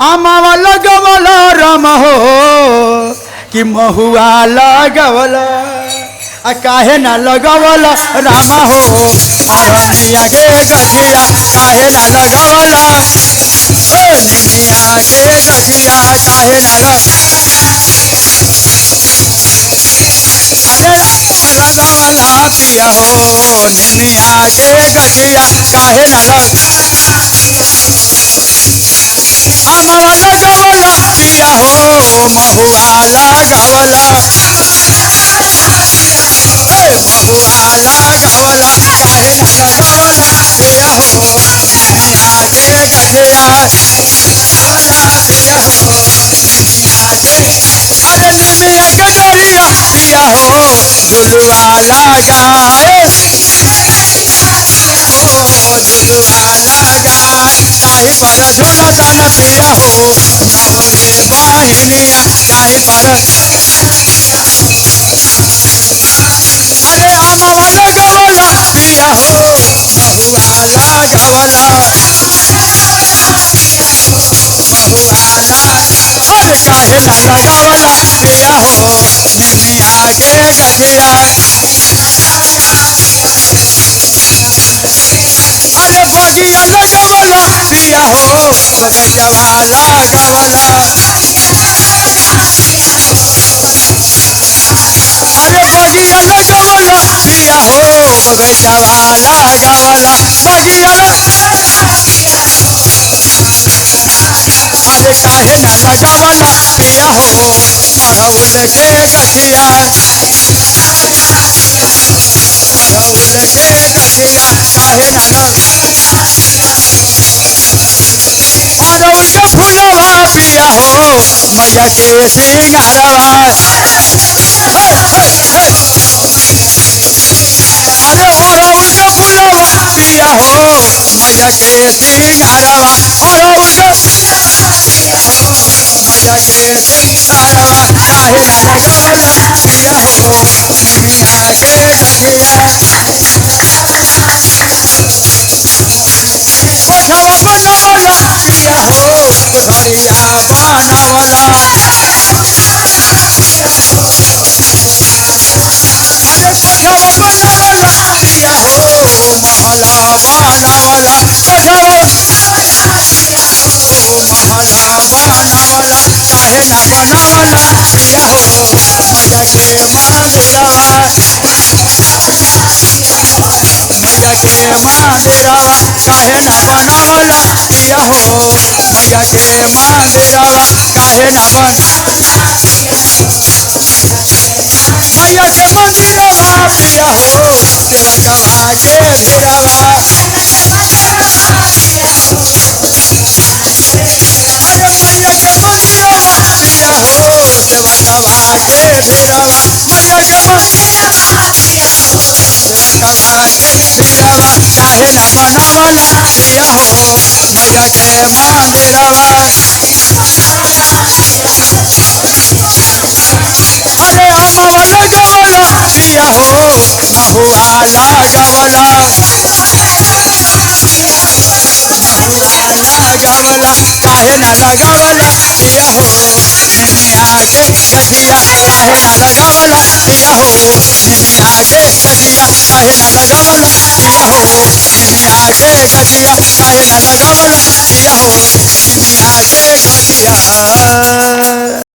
आमावा लगवल राम हो कि महुआ लगवल काहे ना लगवल राम हो अरनिया के गछिया काहे ना लगवल निमिया के गछिया काहे ना अरे लगवला पिया हो निमिया के गछिया काहे ना लग आमावा लगवल पिया हो महुआ लगवल महुआ लगवल काहे ना लगवल पिया हो निमिया के गछिया पिया हो निमिया के अरे निमिया के डरिया पिया हो झुलुआ लगाए झुलुआ लगाए ताही पर झुलतन पिया हो नवगे बहिनिया ताही पर अरे आमावा लगवल पिया हो महुआ लगवल महुआ अरे काहे ना लगवल पिया हो निमिया के गछिया अरे बगिया लगवल पिया हो बगैचवा लगवल अरे बगिया लगवल पिया हो बगैचवा लगवल बगिया अरे काहे ना लगवल पिया हो अड़हुल के गछिया अड़हुल के गछिया काहे ना लग अड़हुल के फूलवा पिया हो मैया के सिंगारवा अरे अड़हुल के फूलवा पिया हो मैया के सिंगारवा अड़हुल के मैया के सिंगारवा काहे ना लगवल पिया हो निमिया के गछिया ओठवा बनवल पिया हो ओढ़ैया बनवल अरे कोठवा बनवल पिया हो महला बनवल कोठवा महला बनवल काहे ना बनवल पिया हो मैया के मंदिरवा मैया के मंदिरवा काहे ना बनवल पिया हो मैया के मंदिरवा काहे ना बन मैया के मंदिरवा पिया हो सेवकवा के भीरवा अरे मैया के मंदिरवा पिया हो सेवकवा के भीरवा मैया के सेवकवा के भीरवा काहे ना बनवल पिया हो मैया के मंदिरवा अरे आमावा लगवल पिया हो महुआ लगवल महुआ लगवल काहे ना लगवल पिया हो निमिया के गछिया काहे ना लगवल पिया हो निमिया के गछिया काहे ना लगवल पिया हो निमिया के गछिया काहे ना लगवल पिया हो निमिया के गछिया